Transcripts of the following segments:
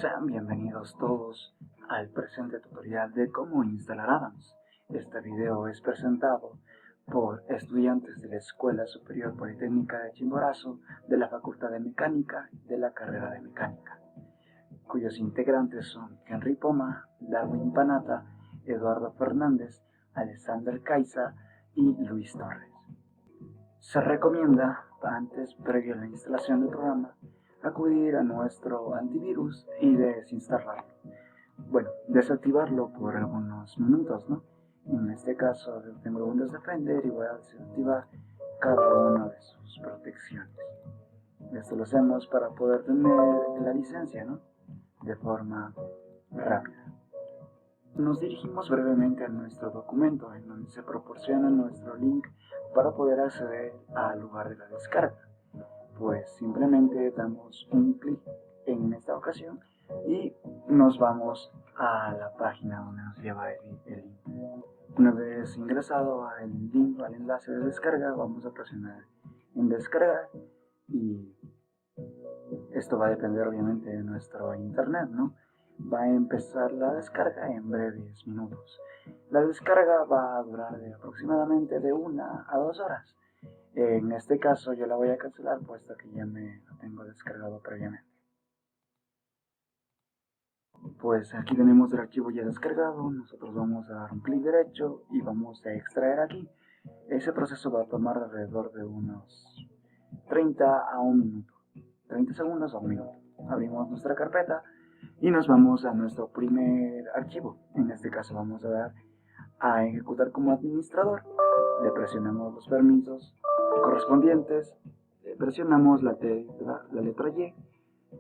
Sean bienvenidos todos al presente tutorial de cómo instalar Adams. Este video es presentado por estudiantes de la Escuela Superior Politécnica de Chimborazo, de la Facultad de Mecánica y de la carrera de Mecánica, cuyos integrantes son Henry Poma, Darwin Panata, Eduardo Fernández, Alexander Caiza y Luis Torres. Se recomienda, previo a la instalación del programa, acudir a nuestro antivirus y desinstalarlo. Bueno, desactivarlo por algunos minutos, ¿no? En este caso tengo Windows Defender y voy a desactivar cada una de sus protecciones. Esto lo hacemos para poder tener la licencia, ¿no? De forma rápida. Nos dirigimos brevemente a nuestro documento, en donde se proporciona nuestro link para poder acceder al lugar de la descarga. Pues simplemente damos un clic en esta ocasión y nos vamos a la página donde nos lleva el link. Una vez ingresado al link, al enlace de descarga, vamos a presionar en descargar y esto va a depender obviamente de nuestro internet, ¿no? Va a empezar la descarga en breves minutos. La descarga va a durar aproximadamente de 1 a 2 horas. En este caso yo la voy a cancelar puesto que ya me lo tengo descargado previamente. Pues aquí tenemos el archivo ya descargado. Nosotros vamos a dar un clic derecho y vamos a extraer aquí. Ese proceso va a tomar alrededor de unos 30 a 1 minuto. 30 segundos a 1 minuto. Abrimos nuestra carpeta y nos vamos a nuestro primer archivo. En este caso vamos a dar a ejecutar como administrador. Le presionamos los permisos correspondientes, presionamos la letra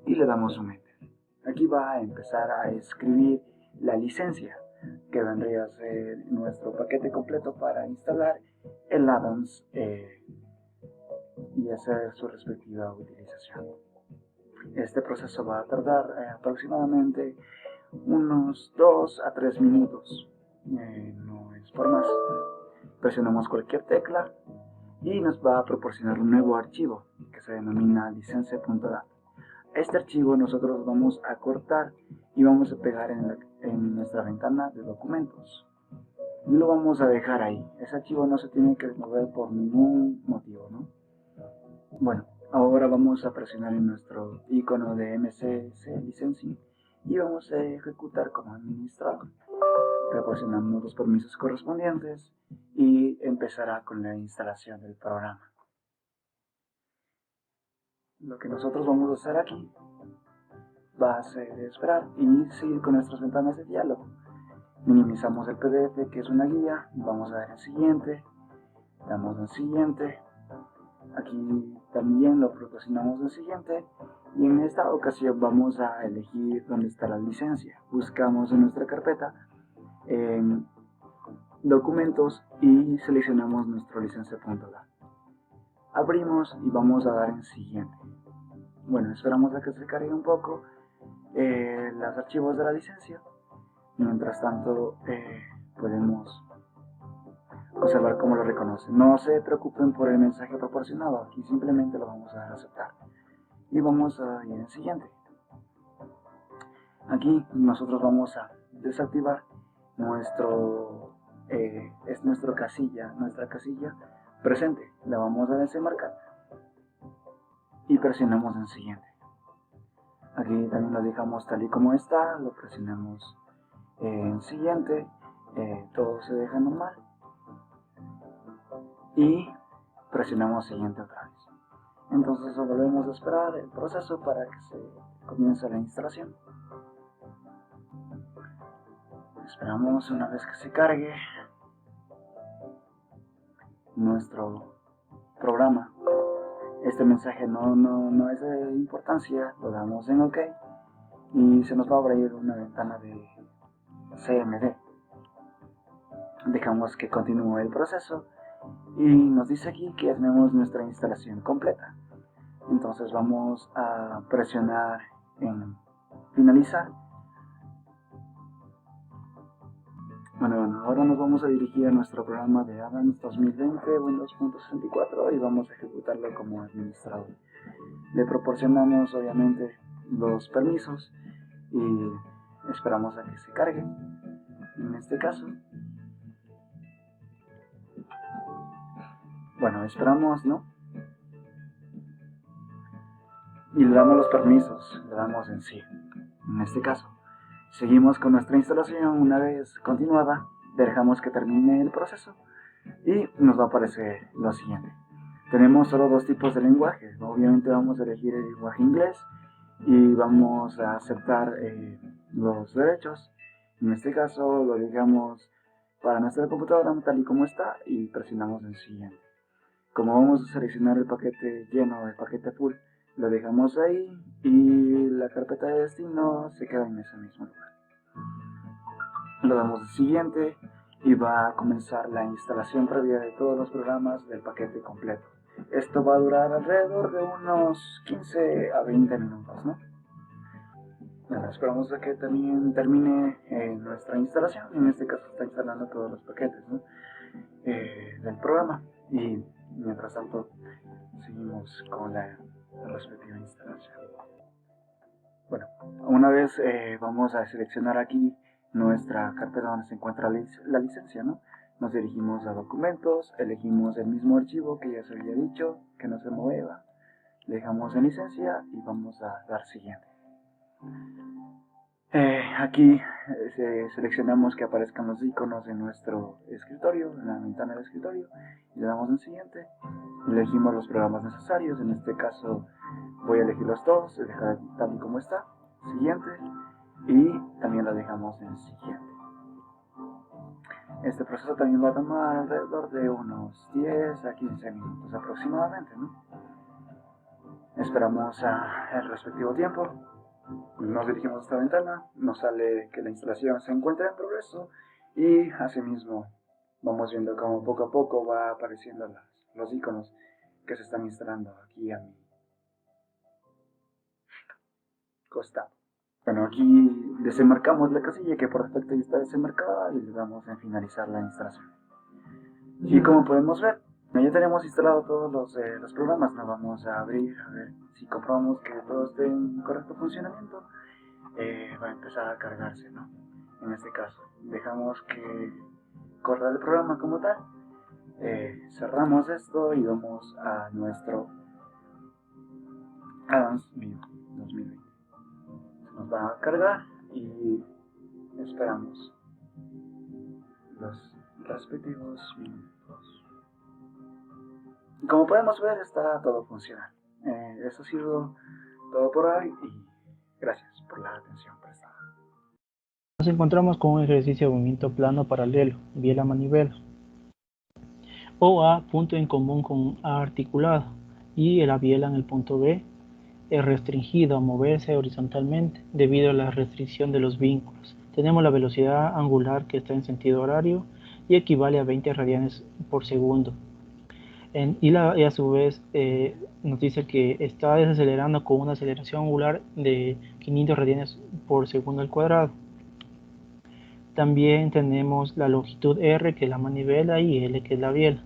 y le damos un enter. Aquí va a empezar a escribir la licencia, que vendría a ser nuestro paquete completo para instalar el Adams y hacer su respectiva utilización. Este proceso va a tardar aproximadamente unos 2 a 3 minutos, no es por más. Presionamos cualquier tecla y nos va a proporcionar un nuevo archivo que se denomina license.dat. Este archivo nosotros vamos a cortar y vamos a pegar en nuestra ventana de documentos. Y lo vamos a dejar ahí. Ese archivo no se tiene que mover por ningún motivo, ¿no? Bueno, ahora vamos a presionar en nuestro icono de MCC Licensing y vamos a ejecutar como administrador. Proporcionamos los permisos correspondientes y empezará con la instalación del programa. Lo que nosotros vamos a hacer aquí va a ser esperar y seguir con nuestras ventanas de diálogo. Minimizamos el PDF, que es una guía, vamos a dar en siguiente, damos en siguiente, aquí también lo proporcionamos en siguiente y en esta ocasión vamos a elegir dónde está la licencia. Buscamos en nuestra carpeta en documentos y seleccionamos nuestro licencia.dat. Abrimos y vamos a dar en siguiente. Bueno, esperamos a que se cargue un poco los archivos de la licencia. Mientras tanto podemos observar cómo lo reconoce. No se preocupen por el mensaje proporcionado, aquí simplemente lo vamos a dar a aceptar y vamos a ir en siguiente. Aquí nosotros vamos a desactivar nuestra casilla presente, la vamos a desenmarcar y presionamos en siguiente. Aquí también lo dejamos tal y como está, lo presionamos en siguiente, todo se deja normal y presionamos siguiente otra vez. Entonces volvemos a esperar el proceso para que se comience la instalación. Esperamos una vez que se cargue nuestro programa. Este mensaje no es de importancia, lo damos en OK y se nos va a abrir una ventana de CMD. Dejamos que continúe el proceso y nos dice aquí que ya tenemos nuestra instalación completa. Entonces vamos a presionar en finalizar. Bueno, ahora nos vamos a dirigir a nuestro programa de Adams 2020 Windows.64 y vamos a ejecutarlo como administrador. Le proporcionamos obviamente los permisos y esperamos a que se cargue. En este caso, bueno, esperamos, ¿no? Y le damos los permisos, le damos en sí. En este caso, seguimos con nuestra instalación. Una vez continuada, dejamos que termine el proceso y nos va a aparecer lo siguiente. Tenemos solo dos tipos de lenguaje. Obviamente vamos a elegir el lenguaje inglés y vamos a aceptar los derechos. En este caso lo dejamos para nuestra computadora tal y como está y presionamos en siguiente. Como vamos a seleccionar el paquete lleno, el paquete full, lo dejamos ahí y la carpeta de destino se queda en ese mismo lugar. Lo damos en siguiente y va a comenzar la instalación previa de todos los programas del paquete completo. Esto va a durar alrededor de unos 15 a 20 minutos, ¿no? Bueno, esperamos a que también termine nuestra instalación. En este caso está instalando todos los paquetes, ¿no? Del programa, y mientras tanto seguimos con la respectiva instalación. Bueno, una vez vamos a seleccionar aquí nuestra carpeta donde se encuentra la licencia, ¿no? Nos dirigimos a documentos, elegimos el mismo archivo que ya se había dicho, que no se mueva, le dejamos en licencia y vamos a dar siguiente. Aquí seleccionamos que aparezcan los iconos en nuestro escritorio, en la ventana del escritorio, y le damos en siguiente. Elegimos los programas necesarios. En este caso voy a elegirlos todos, dejar tal y como está, siguiente, y también lo dejamos en siguiente. Este proceso también va a tomar alrededor de unos 10 a 15 minutos aproximadamente, ¿no? Esperamos el respectivo tiempo. Nos dirigimos a esta ventana, nos sale que la instalación se encuentra en progreso y asimismo vamos viendo cómo poco a poco va apareciendo los iconos que se están instalando aquí a mi costado. Bueno, aquí desenmarcamos la casilla que por defecto ya está desenmarcada y le damos en finalizar la instalación. Y como podemos ver, ya tenemos instalado todos los programas. Nos vamos a abrir, a ver si comprobamos que todo esté en correcto funcionamiento. Va a empezar a cargarse, ¿no? En este caso, dejamos que corra el programa como tal. Cerramos esto y vamos a nuestro Adams View 2020. Se nos va a cargar y esperamos los respectivos minutos. Como podemos ver, está todo funcional. Eso ha sido todo por hoy y gracias por la atención prestada. Nos encontramos con un ejercicio de movimiento plano paralelo, biela manivela. OA, punto en común con A articulado, y la biela en el punto B es restringido a moverse horizontalmente debido a la restricción de los vínculos. Tenemos la velocidad angular que está en sentido horario y equivale a 20 radianes por segundo. Y a su vez nos dice que está desacelerando con una aceleración angular de 500 radianes por segundo al cuadrado. También tenemos la longitud R, que es la manivela, y L, que es la biela.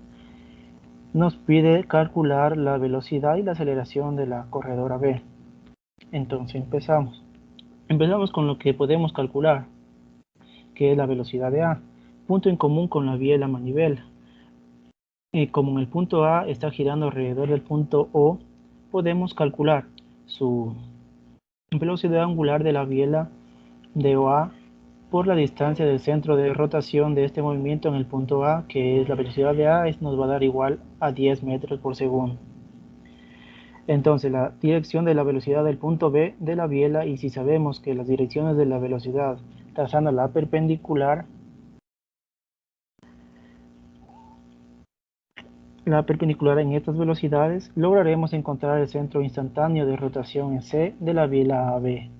Nos pide calcular la velocidad y la aceleración de la corredora B. Entonces empezamos. Empezamos con lo que podemos calcular, que es la velocidad de A, punto en común con la biela manivela. Como en el punto A está girando alrededor del punto O, podemos calcular su velocidad angular de la biela de OA por la distancia del centro de rotación de este movimiento en el punto A, que es la velocidad de A, nos va a dar igual a 10 metros por segundo. Entonces la dirección de la velocidad del punto B de la biela, y si sabemos que las direcciones de la velocidad trazando la perpendicular en estas velocidades, lograremos encontrar el centro instantáneo de rotación en C de la biela AB.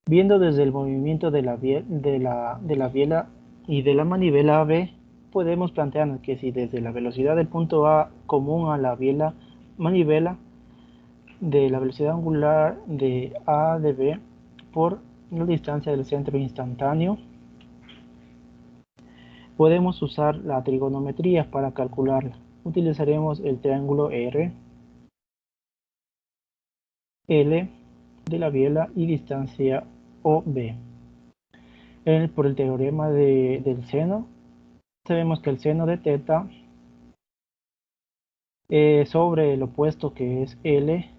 Viendo desde el movimiento de la biela y de la manivela AB, podemos plantearnos que si desde la velocidad del punto A común a la biela manivela, de la velocidad angular de A de B por la distancia del centro instantáneo, podemos usar la trigonometría para calcularla. Utilizaremos el triángulo R, L de la biela y distancia OB. Por el teorema del seno, sabemos que el seno de teta sobre el opuesto, que es L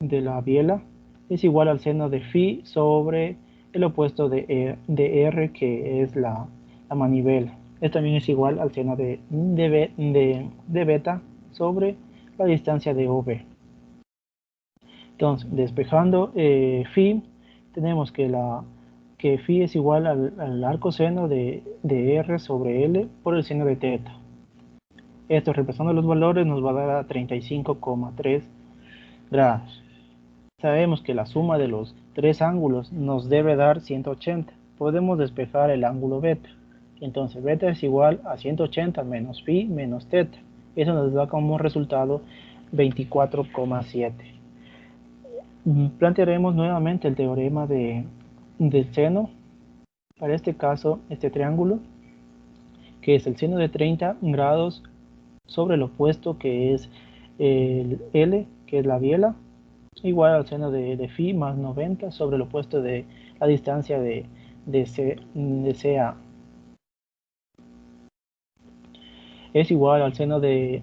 de la biela, es igual al seno de phi sobre el opuesto de R, que es la manivela. Esto también es igual al seno de beta sobre la distancia de OB. Entonces, despejando phi, tenemos que phi es igual al arcoseno de R sobre L por el seno de teta. Esto, reemplazando los valores, nos va a dar a 35,3 grados. Sabemos que la suma de los tres ángulos nos debe dar 180. Podemos despejar el ángulo beta. Entonces beta es igual a 180 menos phi menos teta. Eso nos da como resultado 24,7. Plantearemos nuevamente el teorema del seno. Para este caso, este triángulo, que es el seno de 30 grados sobre el opuesto, que es el L, que es la biela, igual al seno de phi más 90 sobre el opuesto de la distancia de CA. Es igual al seno de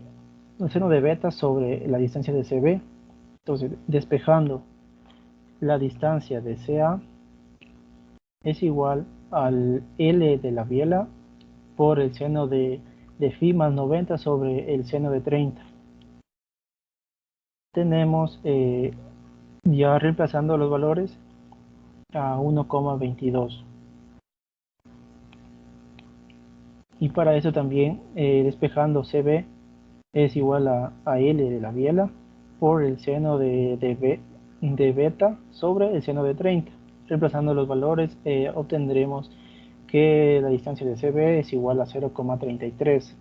beta sobre la distancia de CB. Entonces, despejando la distancia de CA, es igual al L de la biela por el seno de phi más 90 sobre el seno de 30. Tenemos ya reemplazando los valores a 1,22. Y para eso también despejando CB es igual a L de la biela por el seno de beta sobre el seno de 30. Reemplazando los valores obtendremos que la distancia de CB es igual a 0,33.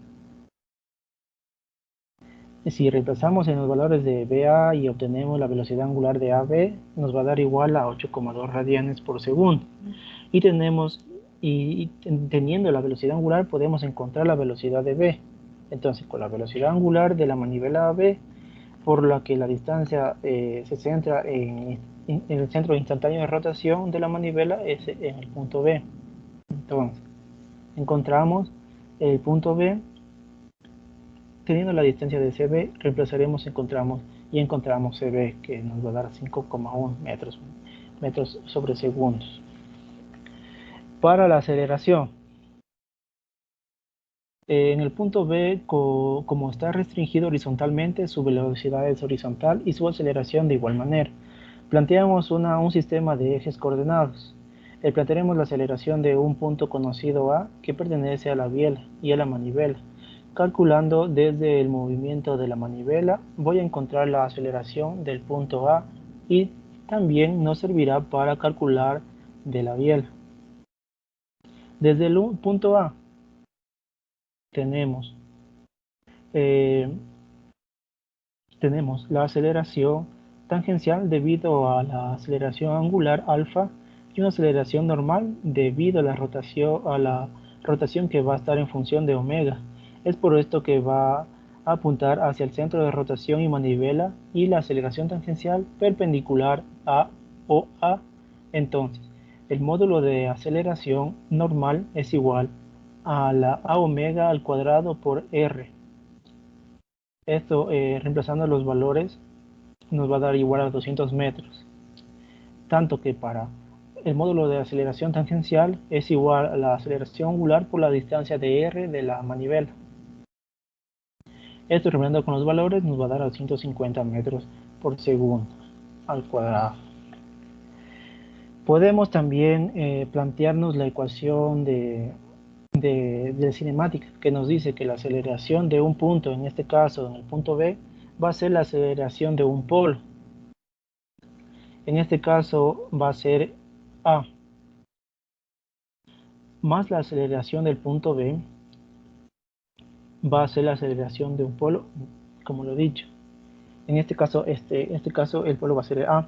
Si reemplazamos en los valores de BA y obtenemos la velocidad angular de AB, nos va a dar igual a 8,2 radianes por segundo. Y teniendo la velocidad angular podemos encontrar la velocidad de B. Entonces, con la velocidad angular de la manivela AB, por la que la distancia se centra en el centro instantáneo de rotación de la manivela, es en el punto B. Entonces, encontramos el punto B. Teniendo la distancia de CB, reemplazaremos y encontramos CB, que nos va a dar 5,1 metros sobre segundos. Para la aceleración, en el punto B, como está restringido horizontalmente, su velocidad es horizontal y su aceleración de igual manera. Planteamos un sistema de ejes coordenados. Plantearemos la aceleración de un punto conocido A que pertenece a la biela y a la manivela. Calculando desde el movimiento de la manivela, voy a encontrar la aceleración del punto A y también nos servirá para calcular de la biela. Desde el punto A tenemos la aceleración tangencial debido a la aceleración angular alfa y una aceleración normal debido a la rotación que va a estar en función de omega. Es por esto que va a apuntar hacia el centro de rotación y manivela y la aceleración tangencial perpendicular a OA. Entonces, el módulo de aceleración normal es igual a omega al cuadrado por R. Esto, reemplazando los valores, nos va a dar igual a 200 metros. Tanto que para el módulo de aceleración tangencial es igual a la aceleración angular por la distancia de R de la manivela. Esto, reemplazando con los valores, nos va a dar a 150 metros por segundo al cuadrado. Podemos también plantearnos la ecuación de cinemática, que nos dice que la aceleración de un punto, en este caso en el punto B, va a ser la aceleración de un polo. En este caso va a ser A más la aceleración del punto B, va a ser la aceleración de un polo, como lo he dicho. En este caso el polo va a ser A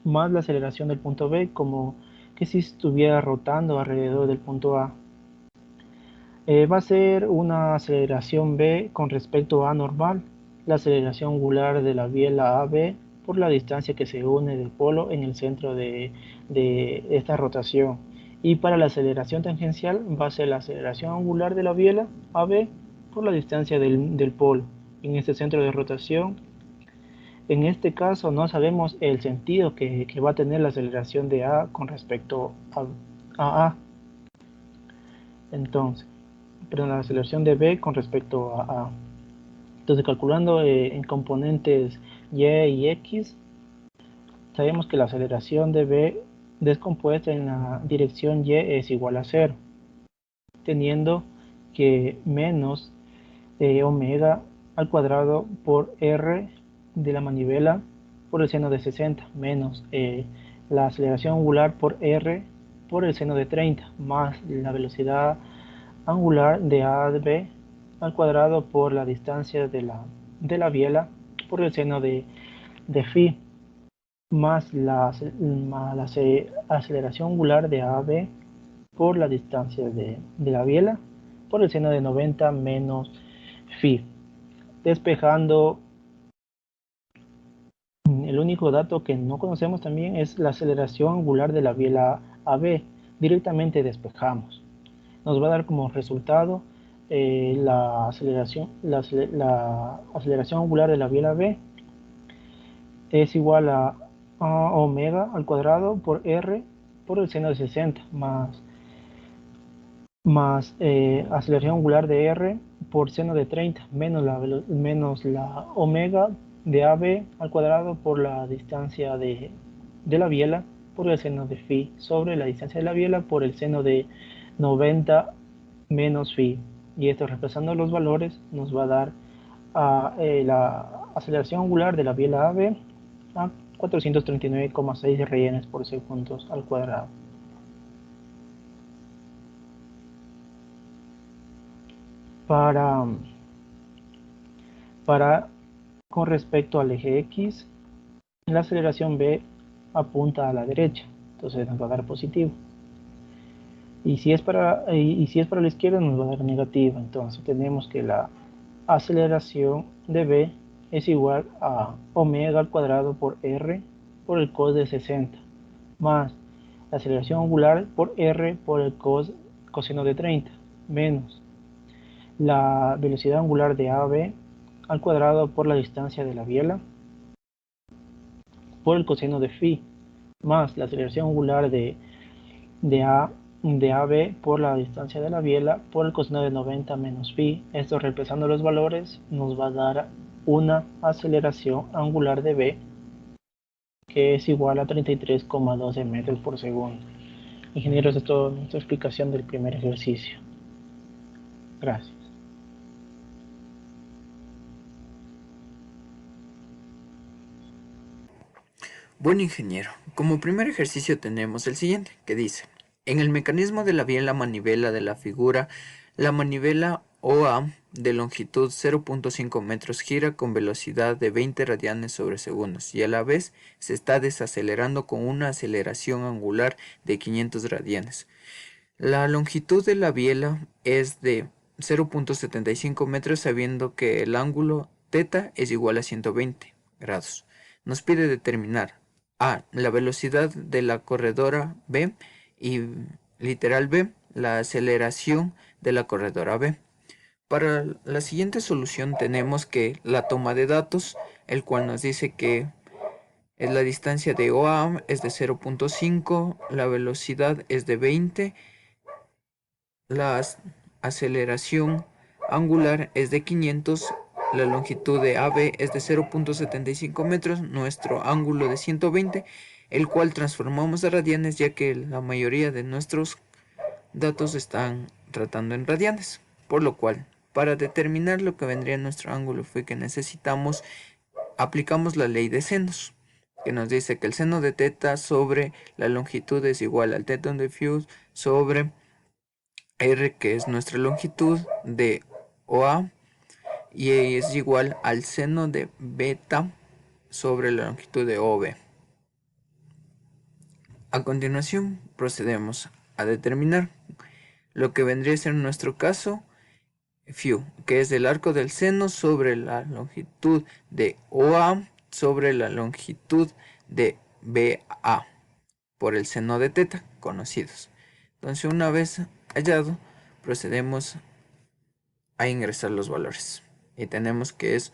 más la aceleración del punto B, como que si estuviera rotando alrededor del punto A. Va a ser una aceleración B con respecto a normal, la aceleración angular de la biela AB por la distancia que se une del polo en el centro de esta rotación. Y para la aceleración tangencial va a ser la aceleración angular de la biela AB por la distancia del polo en este centro de rotación. En este caso no sabemos el sentido que va a tener la aceleración de A con respecto a. Entonces, perdón, la aceleración de B con respecto a. Entonces, calculando en componentes Y y X, sabemos que la aceleración de B descompuesta en la dirección Y es igual a 0, teniendo que menos omega al cuadrado por R de la manivela por el seno de 60 menos la aceleración angular por R por el seno de 30 más la velocidad angular de A de B al cuadrado por la distancia de la biela por el seno de phi más la aceleración angular de AB por la distancia de la biela por el seno de 90 menos phi. Despejando, el único dato que no conocemos también es la aceleración angular de la biela AB. Directamente despejamos. Nos va a dar como resultado la aceleración angular de la biela AB es igual a omega al cuadrado por R por el seno de 60 más aceleración angular de R por seno de 30 menos la omega de AB al cuadrado por la distancia de la biela por el seno de phi sobre la distancia de la biela por el seno de 90 menos phi. Y esto, reemplazando los valores, nos va a dar la aceleración angular de la biela AB a 439,6 rehenes por segundo al cuadrado. Con respecto al eje X, la aceleración B apunta a la derecha, entonces nos va a dar positivo. Y si es para la izquierda nos va a dar negativo. Entonces tenemos que la aceleración de B es igual a omega al cuadrado por R por el cos de 60 más la aceleración angular por R por el coseno de 30 menos la velocidad angular de AB al cuadrado por la distancia de la biela por el coseno de phi más la aceleración angular de AB por la distancia de la biela por el coseno de 90 menos phi. Esto, reemplazando los valores, nos va a dar una aceleración angular de B que es igual a 33,12 metros por segundo. Ingenieros, esto es nuestra explicación del primer ejercicio. Gracias. Bueno, ingeniero, como primer ejercicio tenemos el siguiente, que dice: en el mecanismo de la biela manivela de la figura, la manivela OA de longitud 0.5 metros gira con velocidad de 20 radianes sobre segundos y a la vez se está desacelerando con una aceleración angular de 500 radianes. La longitud de la biela es de 0.75 metros, sabiendo que el ángulo θ es igual a 120 grados. Nos pide determinar A, la velocidad de la corredora B y literal B, la aceleración de la corredora B. Para la siguiente solución tenemos que la toma de datos, el cual nos dice que la distancia de OA es de 0.5, la velocidad es de 20, la aceleración angular es de 500, la longitud de AB es de 0.75 metros, nuestro ángulo de 120, el cual transformamos a radianes ya que la mayoría de nuestros datos están tratando en radianes, por lo cual para determinar lo que vendría nuestro ángulo fue que aplicamos la ley de senos, que nos dice que el seno de θ sobre la longitud es igual al θ de phi sobre R, que es nuestra longitud de OA, y es igual al seno de beta sobre la longitud de OB. A continuación procedemos a determinar lo que vendría a ser en nuestro caso phi, que es el arco del seno sobre la longitud de OA sobre la longitud de BA por el seno de teta conocidos. Entonces, una vez hallado, procedemos a ingresar los valores y tenemos que es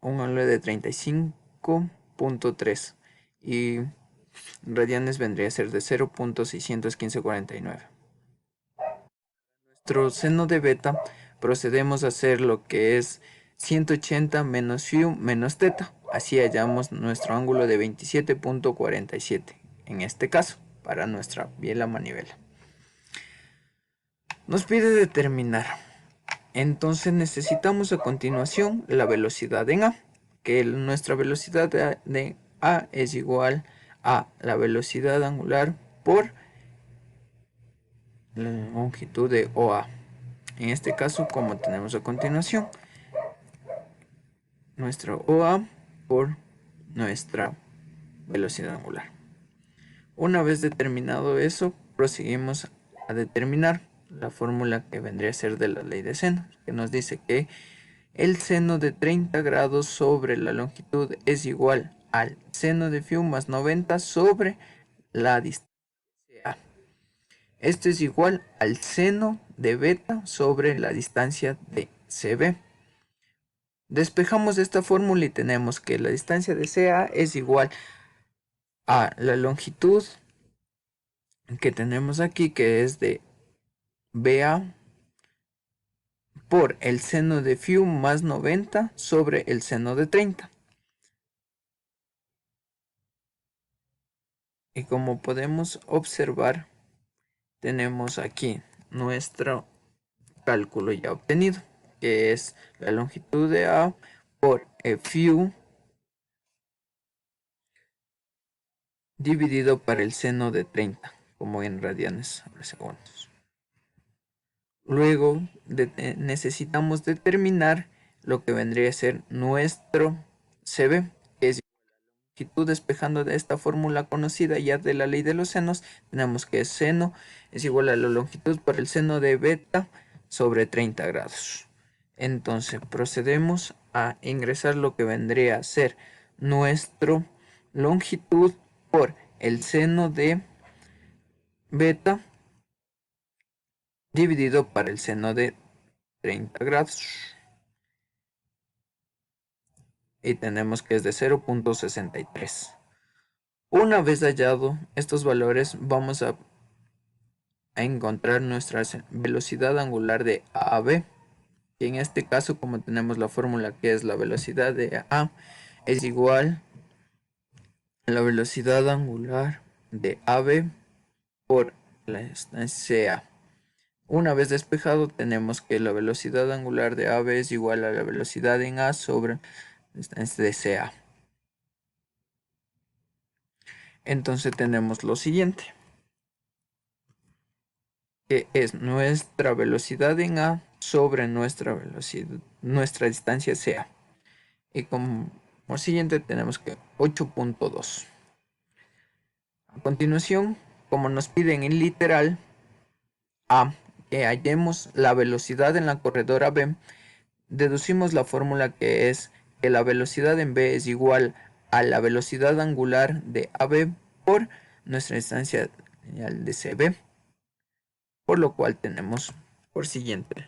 un valor de 35.3 y radianes vendría a ser de 0.61549. Nuestro seno de beta procedemos a hacer lo que es 180 menos phi menos teta. Así hallamos nuestro ángulo de 27.47 en este caso para nuestra biela manivela. Nos pide determinar. Entonces necesitamos a continuación la velocidad en A, que nuestra velocidad de A es igual a la velocidad angular por la longitud de OA. En este caso, como tenemos a continuación, nuestra OA por nuestra velocidad angular. Una vez determinado eso, proseguimos a determinar la fórmula que vendría a ser de la ley de seno, que nos dice que el seno de 30 grados sobre la longitud es igual al seno de phi más 90 sobre la distancia A. Esto es igual al seno de beta sobre la distancia de CB. Despejamos esta fórmula y tenemos que la distancia de CA es igual a la longitud que tenemos aquí, que es de BA por el seno de phi más 90 sobre el seno de 30. Y como podemos observar, tenemos aquí nuestro cálculo ya obtenido, que es la longitud de A por phi dividido por el seno de 30, como en radianes sobre segundos. Luego necesitamos determinar lo que vendría a ser nuestro CB, que es longitud. Despejando de esta fórmula conocida ya de la ley de los senos, tenemos que seno es igual a la longitud por el seno de beta sobre 30 grados. Entonces procedemos a ingresar lo que vendría a ser nuestro longitud por el seno de beta dividido por el seno de 30 grados. Y tenemos que es de 0.63. Una vez hallado estos valores, vamos a encontrar nuestra velocidad angular de A a B. Y en este caso, como tenemos la fórmula que es la velocidad de A es igual a la velocidad angular de AB por la distancia A. Una vez despejado, tenemos que la velocidad angular de AB es igual a la velocidad en A sobre la distancia de CA. Entonces tenemos lo siguiente, que es nuestra velocidad en A sobre nuestra distancia CA. Y como siguiente tenemos que 8.2. A continuación, como nos piden en literal A que hallemos la velocidad en la corredora B, deducimos la fórmula que es que la velocidad en B es igual a la velocidad angular de AB por nuestra distancia lineal de CB, por lo cual tenemos por siguiente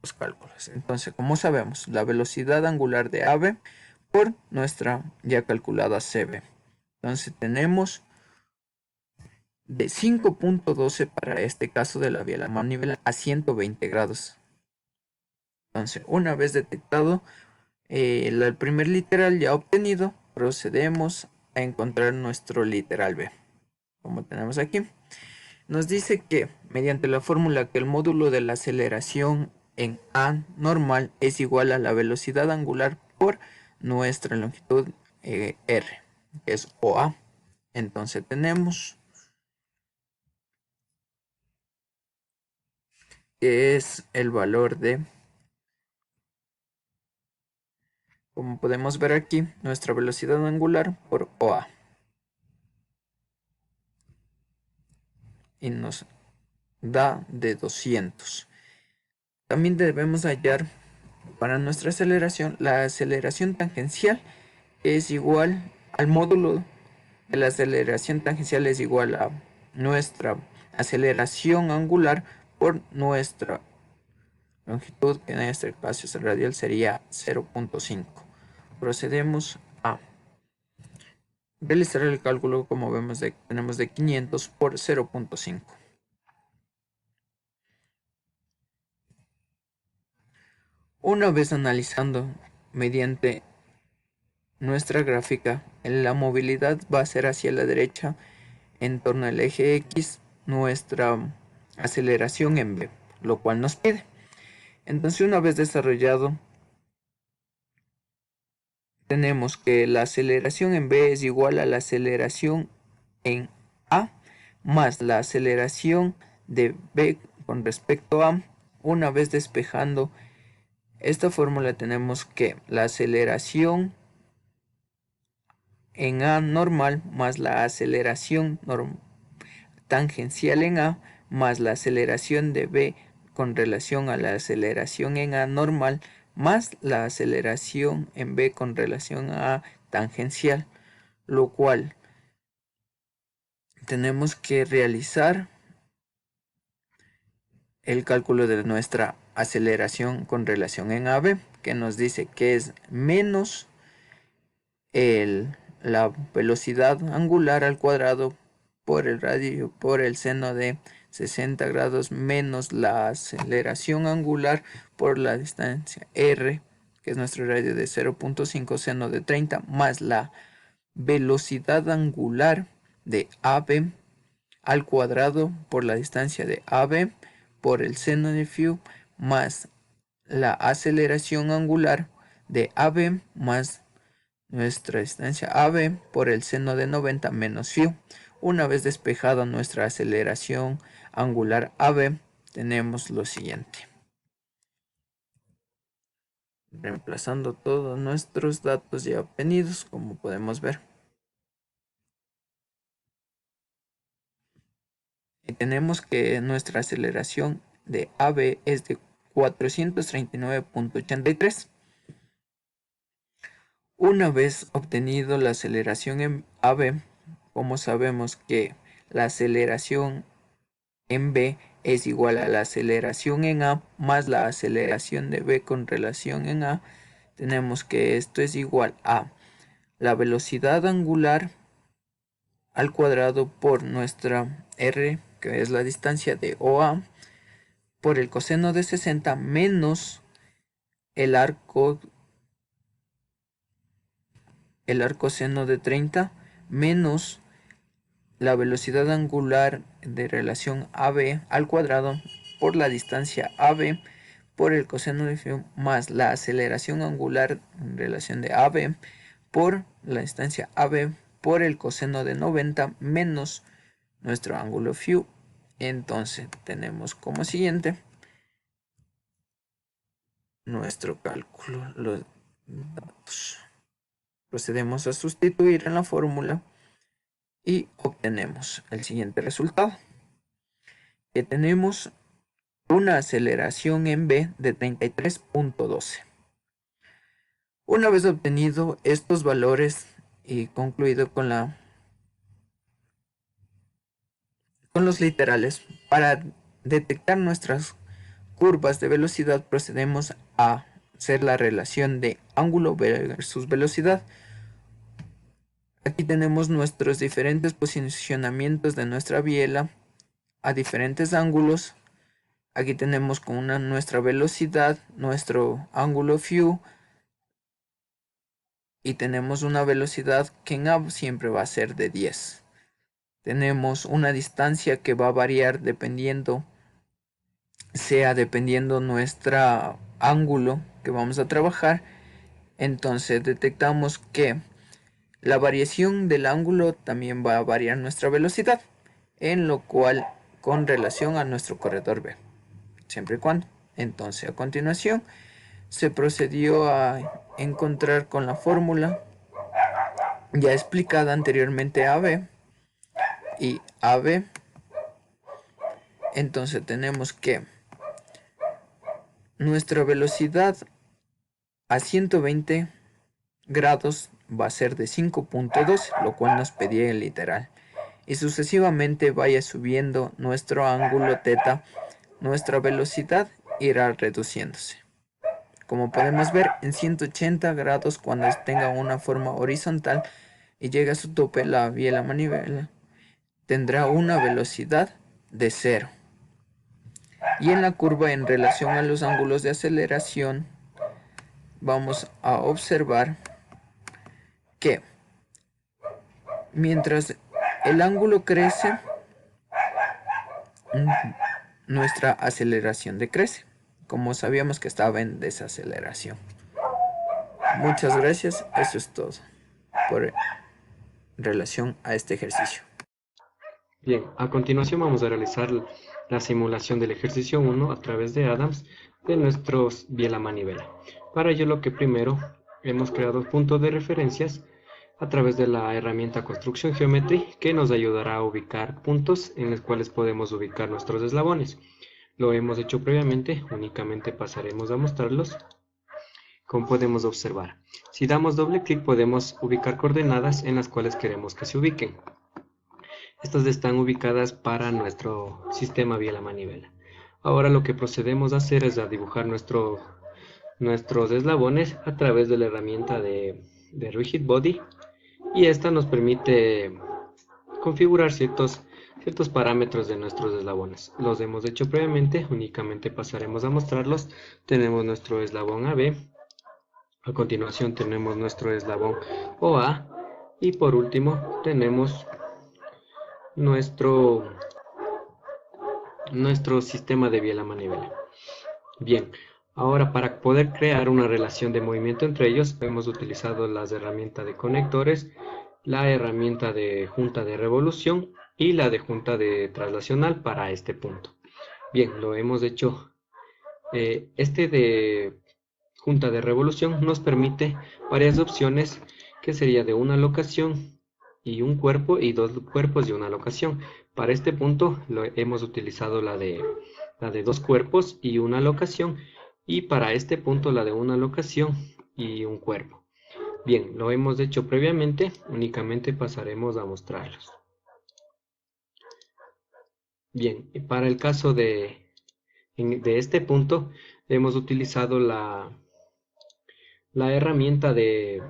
los cálculos. Entonces, como sabemos, la velocidad angular de AB por nuestra ya calculada CB. Entonces tenemos de 5.12 para este caso de la biela manivela a 120 grados. Entonces, una vez detectado el primer literal ya obtenido, procedemos a encontrar nuestro literal B. Como tenemos aquí, nos dice que mediante la fórmula que el módulo de la aceleración en A normal es igual a la velocidad angular por nuestra longitud R, que es OA. Entonces tenemos que es el valor de, como podemos ver aquí, nuestra velocidad angular por OA. Y nos da de 200. También debemos hallar Para nuestra aceleración, la aceleración tangencial es igual al módulo de la aceleración tangencial es igual a nuestra aceleración angular por nuestra longitud, que en este caso radial sería 0.5. Procedemos a realizar el cálculo. Como vemos, tenemos de 500 por 0.5. Una vez analizando mediante nuestra gráfica, la movilidad va a ser hacia la derecha en torno al eje X, nuestra aceleración en B, lo cual nos pide. Entonces, una vez desarrollado, tenemos que la aceleración en B es igual a la aceleración en A más la aceleración de B con respecto a. Una vez despejando esta fórmula, tenemos que la aceleración en A normal más la aceleración tangencial en A más la aceleración de B con relación a la aceleración en A normal más la aceleración en B con relación a tangencial, lo cual tenemos que realizar el cálculo de nuestra aceleración con relación en AB, que nos dice que es menos la velocidad angular al cuadrado por el radio por el seno de 60 grados menos la aceleración angular por la distancia r, que es nuestro radio de 0.5 seno de 30, más la velocidad angular de AB al cuadrado por la distancia de AB por el seno de φ más la aceleración angular de AB más nuestra distancia AB por el seno de 90 menos φ. Una vez despejada nuestra aceleración angular AB, tenemos lo siguiente. Reemplazando todos nuestros datos ya obtenidos, como podemos ver. Y tenemos que nuestra aceleración de AB es de 439.83. Una vez obtenido la aceleración en AB, como sabemos que la aceleración en B es igual a la aceleración en A más la aceleración de B con relación en A, tenemos que esto es igual a la velocidad angular al cuadrado por nuestra R, que es la distancia de OA, por el coseno de 60 menos el arco seno de 30 menos la velocidad angular de relación AB al cuadrado por la distancia AB por el coseno de φ más la aceleración angular en relación de AB por la distancia AB por el coseno de 90 menos nuestro ángulo φ. Entonces tenemos como siguiente nuestro cálculo, los datos. Procedemos a sustituir en la fórmula y obtenemos el siguiente resultado, que tenemos una aceleración en B de 33.12. Una vez obtenido estos valores y concluido con los literales, para detectar nuestras curvas de velocidad procedemos a hacer la relación de ángulo versus velocidad. Aquí tenemos nuestros diferentes posicionamientos de nuestra biela a diferentes ángulos. Aquí tenemos con nuestra velocidad, nuestro ángulo φ, y tenemos una velocidad que en A siempre va a ser de 10. Tenemos una distancia que va a variar dependiendo nuestro ángulo que vamos a trabajar. Entonces detectamos que la variación del ángulo también va a variar nuestra velocidad, en lo cual con relación a nuestro corredor B, siempre y cuando. Entonces a continuación se procedió a encontrar con la fórmula ya explicada anteriormente AB y AB. Entonces tenemos que nuestra velocidad A 120 grados va a ser de 5.12, lo cual nos pedía el literal. Y sucesivamente vaya subiendo nuestro ángulo θ, nuestra velocidad irá reduciéndose. Como podemos ver, en 180 grados, cuando tenga una forma horizontal y llegue a su tope, la biela manivela tendrá una velocidad de 0. Y en la curva, en relación a los ángulos de aceleración, vamos a observar que mientras el ángulo crece, nuestra aceleración decrece, como sabíamos que estaba en desaceleración. Muchas gracias, eso es todo por relación a este ejercicio. Bien, a continuación vamos a realizar la simulación del ejercicio 1 a través de Adams de nuestros biela manivela. Para ello, lo que primero hemos creado puntos de referencias a través de la herramienta Construction Geometry, que nos ayudará a ubicar puntos en los cuales podemos ubicar nuestros eslabones. Lo hemos hecho previamente, únicamente pasaremos a mostrarlos. Como podemos observar, si damos doble clic podemos ubicar coordenadas en las cuales queremos que se ubiquen. Estas están ubicadas para nuestro sistema biela manivela. Ahora lo que procedemos a hacer es a dibujar nuestros eslabones a través de la herramienta de Rigid Body, y esta nos permite configurar ciertos parámetros de nuestros eslabones. Los hemos hecho previamente, únicamente pasaremos a mostrarlos. Tenemos nuestro eslabón AB, a continuación tenemos nuestro eslabón OA, y por último tenemos nuestro sistema de biela manivela. Bien, ahora para poder crear una relación de movimiento entre ellos, hemos utilizado las herramientas de conectores, la herramienta de junta de revolución y la de junta de traslacional para este punto. Bien, lo hemos hecho. Este de junta de revolución nos permite varias opciones, que sería de una locación y un cuerpo, y dos cuerpos y una locación. Para este punto hemos utilizado la de 2 cuerpos y una locación, y para este punto la de una locación y un cuerpo. Bien, lo hemos hecho previamente, únicamente pasaremos a mostrarlos. Bien, para el caso de este punto hemos utilizado la herramienta de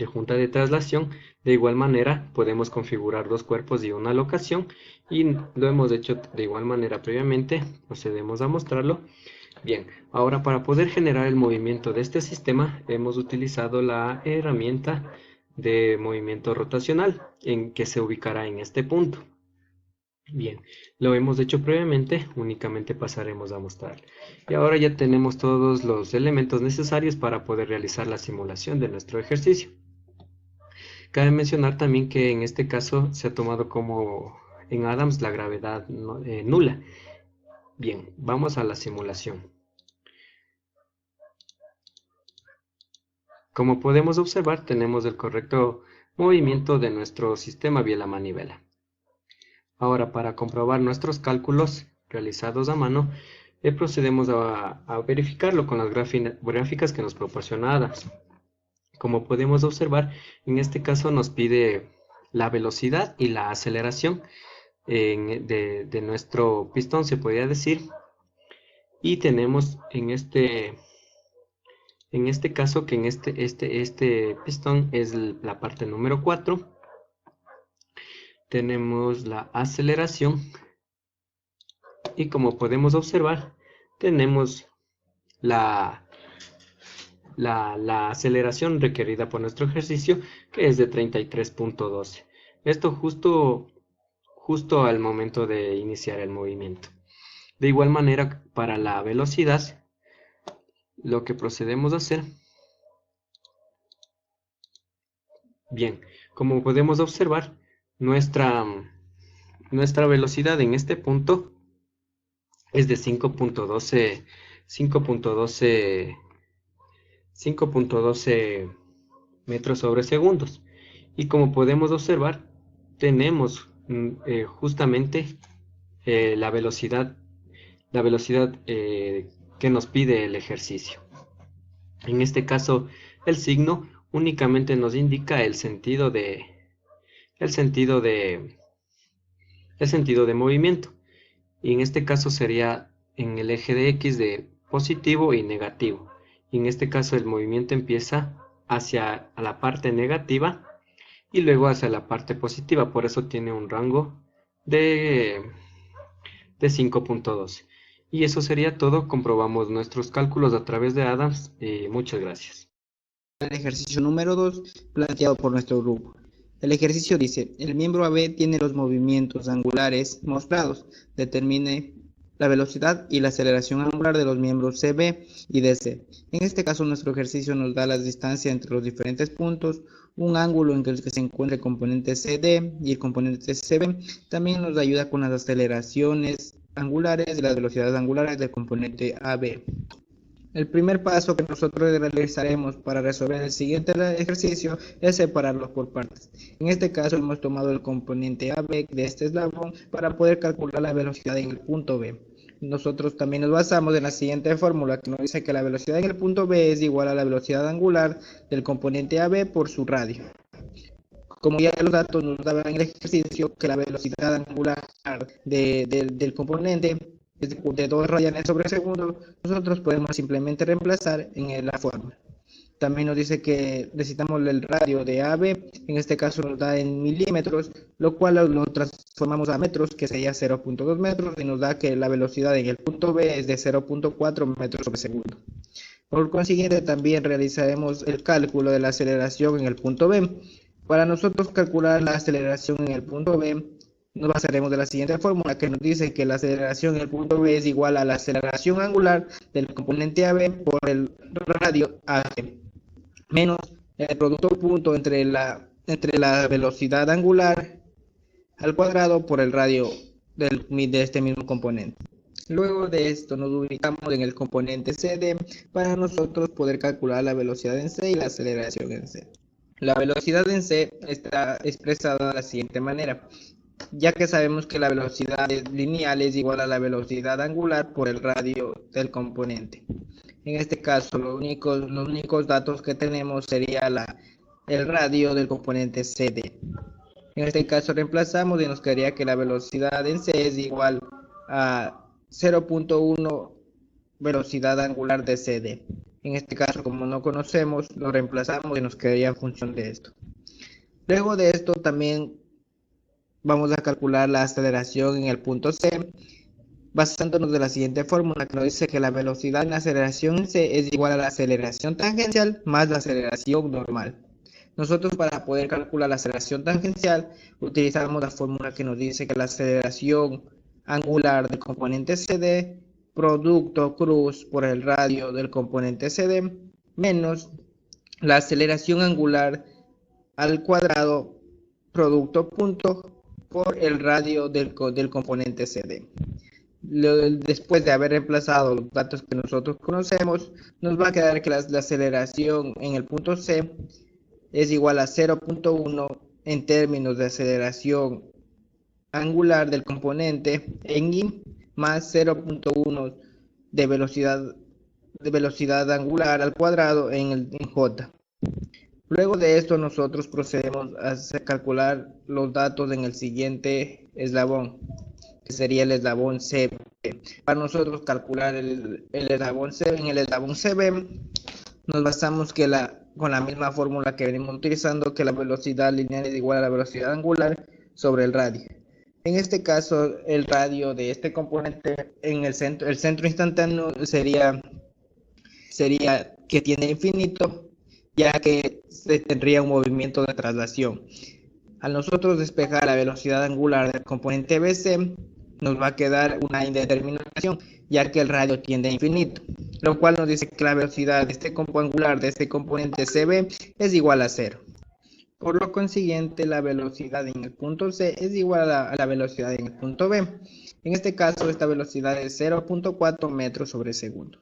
junta de traslación. De igual manera podemos configurar 2 cuerpos y una locación, y lo hemos hecho de igual manera previamente, procedemos a mostrarlo. Bien, ahora para poder generar el movimiento de este sistema hemos utilizado la herramienta de movimiento rotacional, en que se ubicará en este punto. Bien, lo hemos hecho previamente, únicamente pasaremos a mostrar. Y ahora ya tenemos todos los elementos necesarios para poder realizar la simulación de nuestro ejercicio. Cabe mencionar también que en este caso se ha tomado como en Adams la gravedad nula. Bien, vamos a la simulación. Como podemos observar, tenemos el correcto movimiento de nuestro sistema biela manivela. Ahora, para comprobar nuestros cálculos realizados a mano, procedemos a verificarlo con las gráficas que nos proporciona Adams. Como podemos observar, en este caso nos pide la velocidad y la aceleración de nuestro pistón, se podría decir. Y tenemos en este caso que en este pistón es la parte número 4. Tenemos la aceleración, y como podemos observar, tenemos la aceleración requerida por nuestro ejercicio, que es de 33.12. Esto justo al momento de iniciar el movimiento. De igual manera, para la velocidad, lo que procedemos a hacer, bien, como podemos observar, nuestra velocidad en este punto es de 5.12 metros sobre segundos. Y como podemos observar, tenemos justamente la velocidad que nos pide el ejercicio. En este caso, el signo únicamente nos indica el sentido de movimiento. Y en este caso sería en el eje de X de positivo y negativo. Y en este caso el movimiento empieza hacia la parte negativa y luego hacia la parte positiva. Por eso tiene un rango de 5.12. Y eso sería todo. Comprobamos nuestros cálculos a través de Adams. Y muchas gracias. El ejercicio número 2 planteado por nuestro grupo. El ejercicio dice, el miembro AB tiene los movimientos angulares mostrados. Determine la velocidad y la aceleración angular de los miembros CB y DC. En este caso, nuestro ejercicio nos da la distancia entre los diferentes puntos, un ángulo en el que se encuentra el componente CD y el componente CB. También nos ayuda con las aceleraciones angulares y las velocidades angulares del componente AB. El primer paso que nosotros realizaremos para resolver el siguiente ejercicio es separarlos por partes. En este caso hemos tomado el componente AB de este eslabón para poder calcular la velocidad en el punto B. Nosotros también nos basamos en la siguiente fórmula que nos dice que la velocidad en el punto B es igual a la velocidad angular del componente AB por su radio. Como ya los datos nos daban en el ejercicio que la velocidad angular del componente de 2 radianes sobre segundo, nosotros podemos simplemente reemplazar en la fórmula. También nos dice que necesitamos el radio de AB, en este caso nos da en milímetros, lo cual lo transformamos a metros, que sería 0.2 metros, y nos da que la velocidad en el punto B es de 0.4 metros sobre segundo. Por consiguiente, también realizaremos el cálculo de la aceleración en el punto B. Para nosotros calcular la aceleración en el punto B, nos basaremos de la siguiente fórmula que nos dice que la aceleración en el punto B es igual a la aceleración angular del componente AB por el radio AG menos el producto punto entre la velocidad angular al cuadrado por el radio de este mismo componente. Luego de esto nos ubicamos en el componente CD para nosotros poder calcular la velocidad en C y la aceleración en C. La velocidad en C está expresada de la siguiente manera, ya que sabemos que la velocidad lineal es igual a la velocidad angular por el radio del componente. En este caso, los únicos datos que tenemos sería el radio del componente CD. En este caso reemplazamos y nos quedaría que la velocidad en C es igual a 0.1 velocidad angular de CD. En este caso, como no conocemos, lo reemplazamos y nos quedaría en función de esto. Luego de esto también vamos a calcular la aceleración en el punto C, basándonos de la siguiente fórmula que nos dice que la velocidad en la aceleración en C es igual a la aceleración tangencial más la aceleración normal. Nosotros para poder calcular la aceleración tangencial utilizamos la fórmula que nos dice que la aceleración angular del componente CD producto cruz por el radio del componente CD menos la aceleración angular al cuadrado producto punto por el radio del componente CD. Después de haber reemplazado los datos que nosotros conocemos, nos va a quedar que la aceleración en el punto C es igual a 0.1 en términos de aceleración angular del componente en I más 0.1 de velocidad angular al cuadrado en J. Luego de esto nosotros procedemos a calcular los datos en el siguiente eslabón, que sería el eslabón CB. Para nosotros calcular el eslabón CB, en el eslabón CB nos basamos con la misma fórmula que venimos utilizando, que la velocidad lineal es igual a la velocidad angular sobre el radio. En este caso, el radio de este componente en el centro instantáneo sería que tiene infinito, ya que se tendría un movimiento de traslación. Al nosotros despejar la velocidad angular del componente BC, nos va a quedar una indeterminación, ya que el radio tiende a infinito, lo cual nos dice que la velocidad de este campo angular de este componente CB es igual a 0. Por lo consiguiente, la velocidad en el punto C es igual a la velocidad en el punto B. En este caso, esta velocidad es 0.4 metros sobre segundo.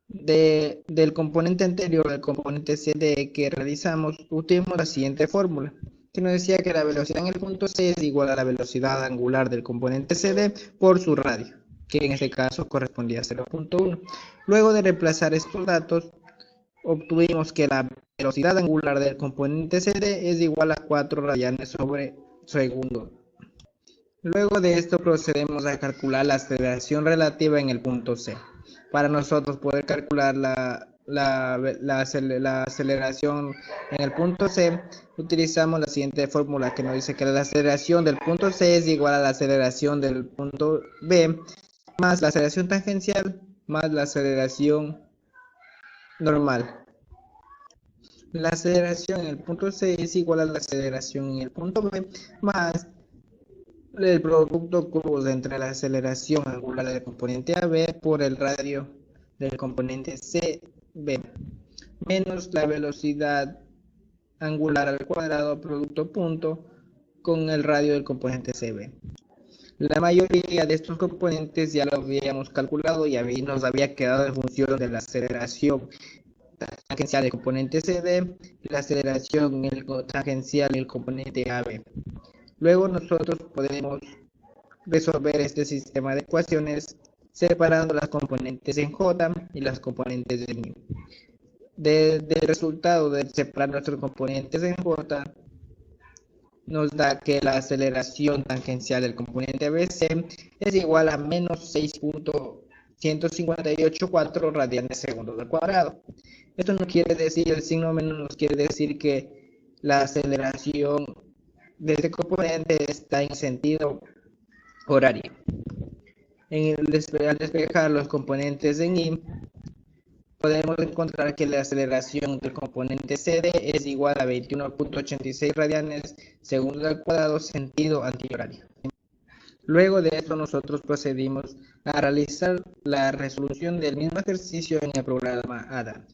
Del componente anterior, del componente CD que realizamos, utilizamos la siguiente fórmula, que nos decía que la velocidad en el punto C es igual a la velocidad angular del componente CD por su radio. que en este caso correspondía a 0.1. Luego de reemplazar estos datos, obtuvimos que la velocidad angular del componente CD es igual a 4 radianes sobre segundo. Luego de esto procedemos a calcular la aceleración relativa en el punto C. Para nosotros poder calcular la aceleración en el punto C, utilizamos la siguiente fórmula que nos dice que la aceleración del punto C es igual a la aceleración del punto B más la aceleración tangencial más la aceleración normal. La aceleración en el punto C es igual a la aceleración en el punto B más el producto cruz entre la aceleración angular del componente AB por el radio del componente CB menos la velocidad angular al cuadrado producto punto con el radio del componente CB. La mayoría de estos componentes ya lo habíamos calculado y nos había quedado en función de la aceleración tangencial del componente CD y la aceleración tangencial del componente AB. Luego nosotros podemos resolver este sistema de ecuaciones separando las componentes en J y las componentes en I. Del resultado de separar nuestros componentes en J nos da que la aceleración tangencial del componente ABC es igual a menos 6.158.4 radianes segundos al cuadrado. Esto no quiere decir, el signo menos nos quiere decir que la aceleración de este componente está en sentido horario. Al despejar los componentes en I, podemos encontrar que la aceleración del componente CD es igual a 21.86 radianes segundos al cuadrado sentido antihorario. Luego de esto nosotros procedimos a realizar la resolución del mismo ejercicio en el programa Adams.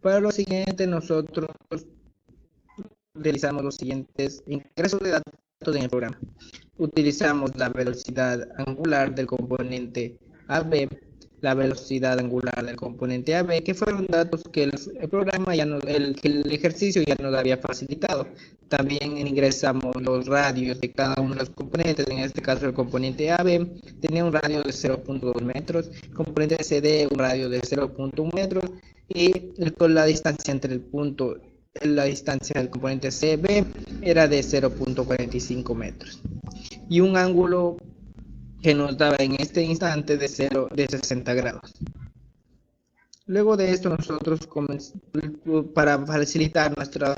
Para lo siguiente nosotros realizamos los siguientes ingresos de datos en el programa. Utilizamos la velocidad angular del componente AB, la velocidad angular del componente AB, que fueron datos que el programa el ejercicio ya nos había facilitado. También ingresamos los radios de cada uno de los componentes. En este caso el componente AB tenía un radio de 0.2 metros, el componente CD un radio de 0.1 metros y con la distancia entre el punto, la distancia del componente CB era de 0.45 metros y un ángulo que nos daba en este instante de 60 grados. Luego de esto nosotros, para facilitar nuestra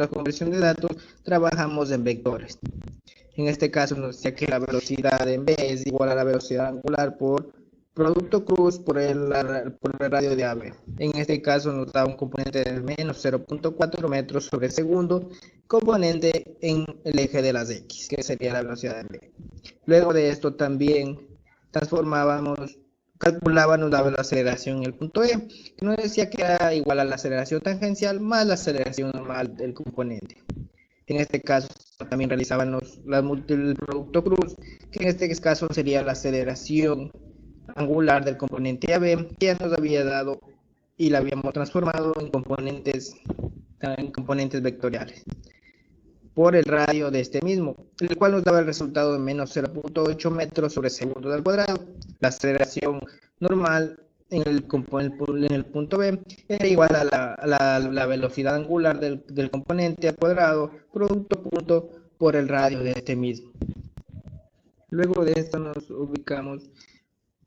conversión de datos, trabajamos en vectores. En este caso nos decía que la velocidad en B es igual a la velocidad angular por producto cruz por el radio de AB. En este caso nos da un componente de menos 0.4 metros sobre segundo, componente en el eje de las X, que sería la velocidad en B. Luego de esto también calculábamos la aceleración en el punto E, que nos decía que era igual a la aceleración tangencial más la aceleración normal del componente. En este caso también realizábamos el producto cruz, que en este caso sería la aceleración angular del componente AB, que ya nos había dado y la habíamos transformado en componentes vectoriales por el radio de este mismo, el cual nos daba el resultado de menos 0.8 metros sobre segundo al cuadrado. La aceleración normal en el punto B era igual a la velocidad angular del componente al cuadrado, producto punto por el radio de este mismo. Luego de esto nos ubicamos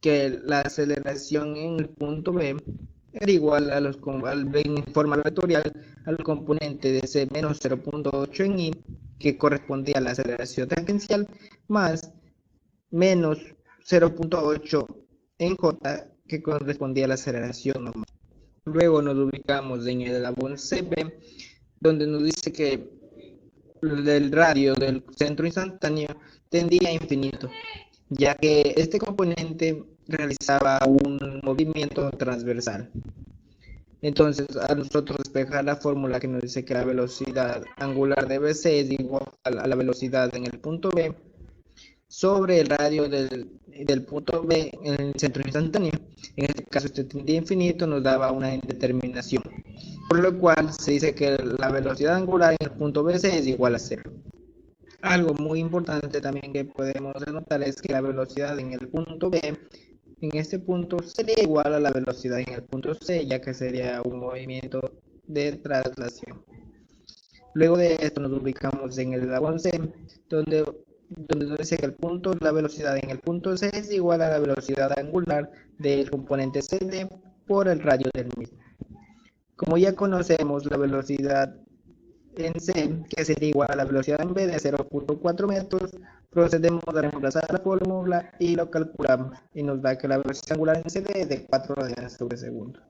que la aceleración en el punto B era igual en forma vectorial al componente de C menos 0.8 en I, que correspondía a la aceleración tangencial, más menos 0.8 en J, que correspondía a la aceleración normal. Luego nos ubicamos en el eslabón CB, donde nos dice que el radio del centro instantáneo tendía a infinito, ya que este componente realizaba un movimiento transversal. Entonces, a nosotros despejar la fórmula que nos dice que la velocidad angular de BC es igual a la velocidad en el punto B sobre el radio del punto B en el centro instantáneo. En este caso, este tendía a infinito nos daba una indeterminación, por lo cual se dice que la velocidad angular en el punto BC es igual a 0. Algo muy importante también que podemos notar es que la velocidad en el punto B, en este punto, sería igual a la velocidad en el punto C, ya que sería un movimiento de traslación. Luego de esto nos ubicamos en el eslabón C, donde nos dice que la velocidad en el punto C es igual a la velocidad angular del componente CD por el radio del mismo. Como ya conocemos la velocidad en C, que sería igual a la velocidad en B de 0.4 metros, procedemos a reemplazar la fórmula y lo calculamos, y nos da que la velocidad angular en CD es de 4 radianes sobre segundo.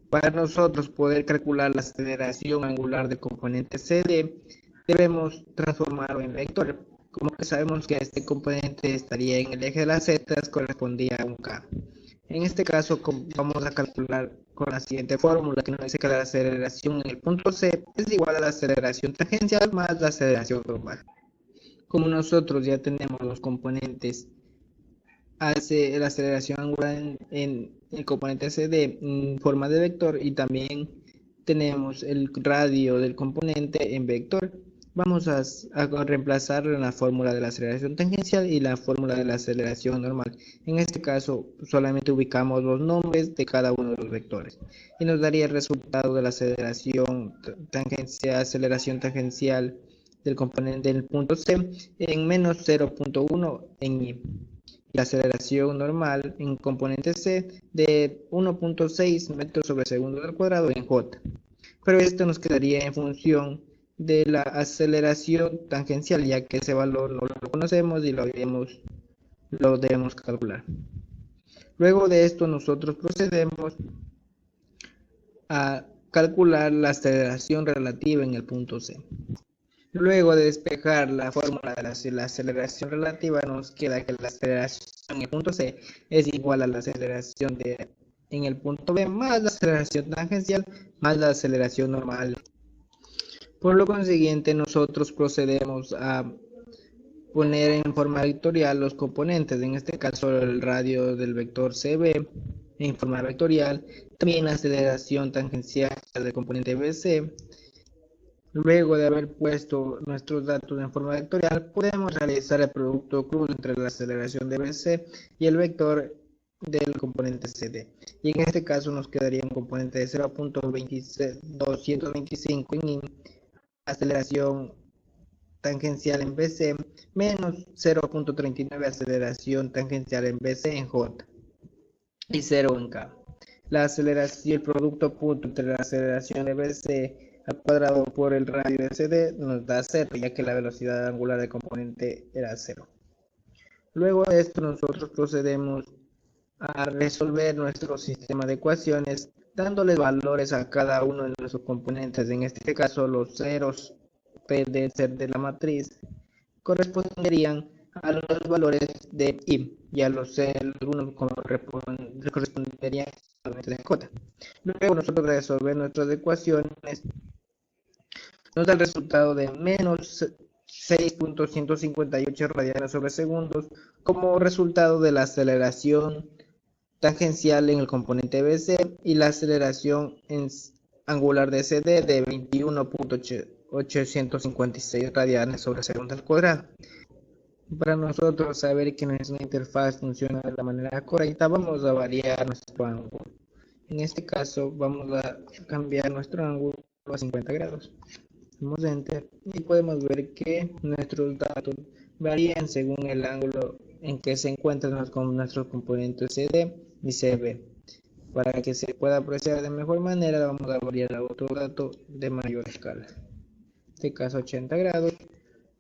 Para nosotros poder calcular la aceleración angular del componente CD, debemos transformarlo en vector. Como que sabemos que este componente estaría en el eje de las z, correspondía a un k. En este caso vamos a calcular con la siguiente fórmula, que nos dice que la aceleración en el punto C es igual a la aceleración tangencial más la aceleración normal. Como nosotros ya tenemos los componentes, hace la aceleración angular en el componente CD en forma de vector y también tenemos el radio del componente en vector, vamos a reemplazar la fórmula de la aceleración tangencial y la fórmula de la aceleración normal. En este caso solamente ubicamos los nombres de cada uno de los vectores y nos daría el resultado de la aceleración tangencial del componente del punto C en menos 0.1 en I. La aceleración normal en componente C de 1.6 metros sobre segundo al cuadrado en J. Pero esto nos quedaría en función de la aceleración tangencial, ya que ese valor no lo conocemos y lo debemos calcular. Luego de esto nosotros procedemos a calcular la aceleración relativa en el punto C. Luego de despejar la fórmula de la aceleración relativa, nos queda que la aceleración en el punto C es igual a la aceleración en el punto B más la aceleración tangencial más la aceleración normal. Por lo consiguiente, nosotros procedemos a poner en forma vectorial los componentes, en este caso el radio del vector CB en forma vectorial, también la aceleración tangencial del componente BC. Luego de haber puesto nuestros datos en forma vectorial, podemos realizar el producto cruz entre la aceleración de BC y el vector del componente CD. Y en este caso nos quedaría un componente de 0.225 en I, aceleración tangencial en BC, menos 0.39 aceleración tangencial en BC en J, y 0 en K. La aceleración, el producto punto entre la aceleración de BC al cuadrado por el radio de CD nos da 0, ya que la velocidad angular del componente era 0. Luego de esto nosotros procedemos a resolver nuestro sistema de ecuaciones dándoles valores a cada uno de nuestros componentes. En este caso los ceros P de ser de la matriz corresponderían a los valores de I y a los algunos corresponderían a los de J. Luego nosotros resolver nuestras ecuaciones nos da el resultado de menos 6.158 radianes sobre segundos como resultado de la aceleración tangencial en el componente BC y la aceleración angular de CD de 21.856 radianes sobre segundo al cuadrado. Para nosotros saber que nuestra interfaz funciona de la manera correcta, vamos a variar nuestro ángulo. En este caso vamos a cambiar nuestro ángulo a 50 grados. Damos Enter y podemos ver que nuestros datos varían según el ángulo en que se encuentran nuestros componentes CD y CB. Para que se pueda apreciar de mejor manera, vamos a variar a otro dato de mayor escala. En este caso 80 grados.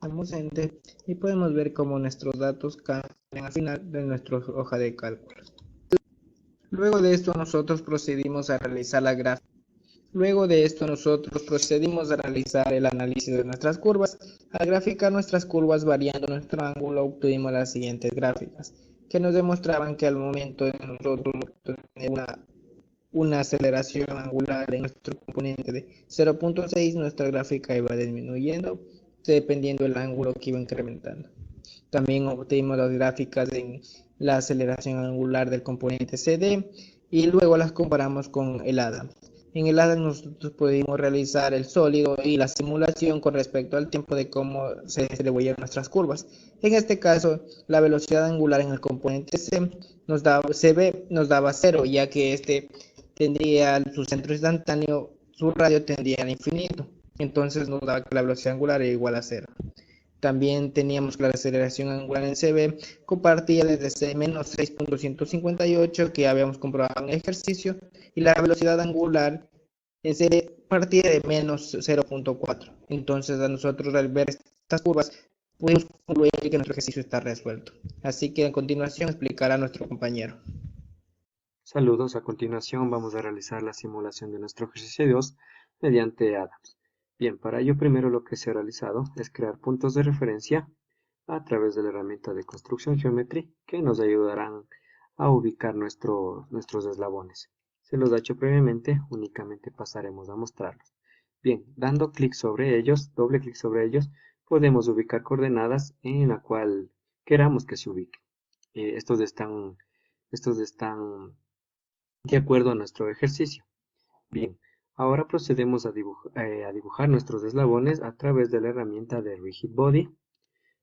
Damos Enter y podemos ver cómo nuestros datos cambian al final de nuestra hoja de cálculo. Luego de esto nosotros procedimos a realizar la gráfica. Luego de esto nosotros procedimos a realizar el análisis de nuestras curvas. Al graficar nuestras curvas variando nuestro ángulo, obtuvimos las siguientes gráficas, que nos demostraban que al momento de nosotros tener una aceleración angular en nuestro componente de 0.6, nuestra gráfica iba disminuyendo dependiendo del ángulo que iba incrementando. También obtuvimos las gráficas en la aceleración angular del componente CD y luego las comparamos con el Adams. En el ADAM nosotros pudimos realizar el sólido y la simulación con respecto al tiempo de cómo se distribuyen nuestras curvas. En este caso, la velocidad angular en el componente CB nos daba 0, ya que este tendría su centro instantáneo, su radio tendría al infinito. Entonces nos daba que la velocidad angular era igual a 0. También teníamos que la aceleración angular en CB compartía desde menos 6.158 que habíamos comprobado en el ejercicio, y la velocidad angular en CB partía de menos 0.4. Entonces a nosotros al ver estas curvas pudimos concluir que nuestro ejercicio está resuelto. Así que a continuación explicará nuestro compañero. Saludos, a continuación vamos a realizar la simulación de nuestro ejercicio 2 mediante Adams. Bien, para ello primero lo que se ha realizado es crear puntos de referencia a través de la herramienta de Construction Geometry que nos ayudarán a ubicar nuestros eslabones. Se los ha hecho previamente, únicamente pasaremos a mostrarlos. Bien, dando clic sobre ellos, doble clic sobre ellos, podemos ubicar coordenadas en la cual queramos que se ubiquen. Estos están de acuerdo a nuestro ejercicio. Bien, ahora procedemos a dibujar nuestros eslabones a través de la herramienta de Rigid Body,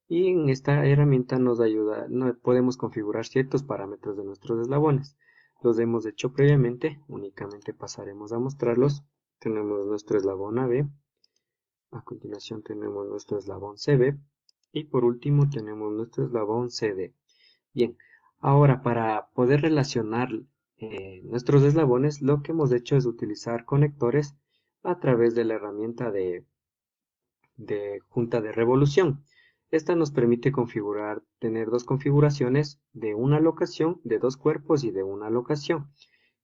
y en esta herramienta nos ayuda, podemos configurar ciertos parámetros de nuestros eslabones. Los hemos hecho previamente, únicamente pasaremos a mostrarlos. Tenemos nuestro eslabón AB, a continuación tenemos nuestro eslabón CB y por último tenemos nuestro eslabón CD. Bien, ahora para poder relacionar nuestros eslabones, lo que hemos hecho es utilizar conectores a través de la herramienta de junta de revolución. Esta nos permite tener dos configuraciones de una locación, de dos cuerpos y de una locación,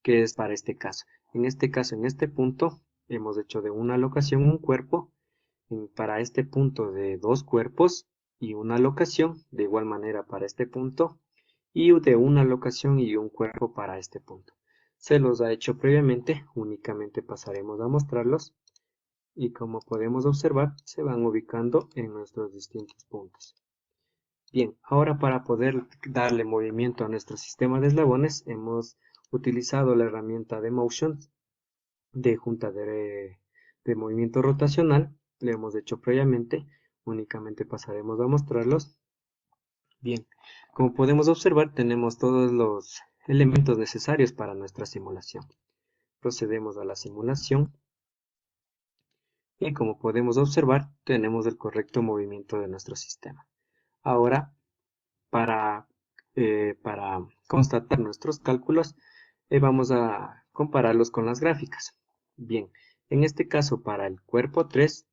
que es para este caso. En este punto, hemos hecho de una locación un cuerpo, para este punto de dos cuerpos y una locación, de igual manera para este punto, y de una locación y un cuerpo para este punto. Se los ha hecho previamente, únicamente pasaremos a mostrarlos. Y como podemos observar, se van ubicando en nuestros distintos puntos. Bien, ahora para poder darle movimiento a nuestro sistema de eslabones, hemos utilizado la herramienta de Motion, de junta de movimiento rotacional. Lo hemos hecho previamente, únicamente pasaremos a mostrarlos. Bien, como podemos observar, tenemos todos los elementos necesarios para nuestra simulación. Procedemos a la simulación. Y como podemos observar, tenemos el correcto movimiento de nuestro sistema. Ahora, para constatar nuestros cálculos, vamos a compararlos con las gráficas. Bien, en este caso para el cuerpo 3,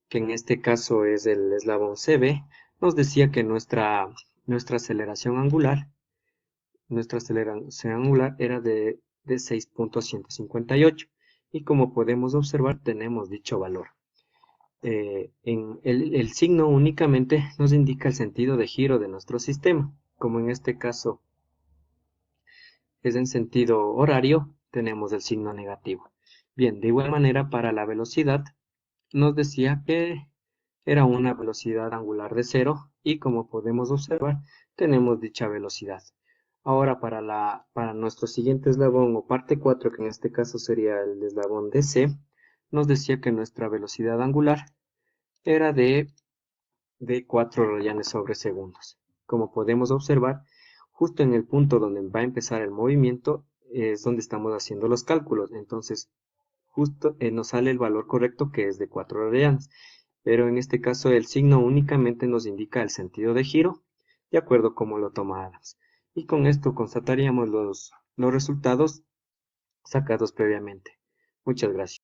que en este caso es el eslabón CB, nos decía que nuestra aceleración angular era de 6.158. Y como podemos observar, tenemos dicho valor. El signo únicamente nos indica el sentido de giro de nuestro sistema. Como en este caso es en sentido horario, tenemos el signo negativo. Bien, de igual manera para la velocidad, nos decía que era una velocidad angular de 0, y como podemos observar, tenemos dicha velocidad. Ahora para nuestro siguiente eslabón o parte 4, que en este caso sería el eslabón DC, nos decía que nuestra velocidad angular era de 4 rayanes sobre segundos. Como podemos observar, justo en el punto donde va a empezar el movimiento es donde estamos haciendo los cálculos. Entonces, justo nos sale el valor correcto, que es de 4 rayanes. Pero en este caso el signo únicamente nos indica el sentido de giro, de acuerdo como lo toma Adams. Y con esto constataríamos los resultados sacados previamente. Muchas gracias.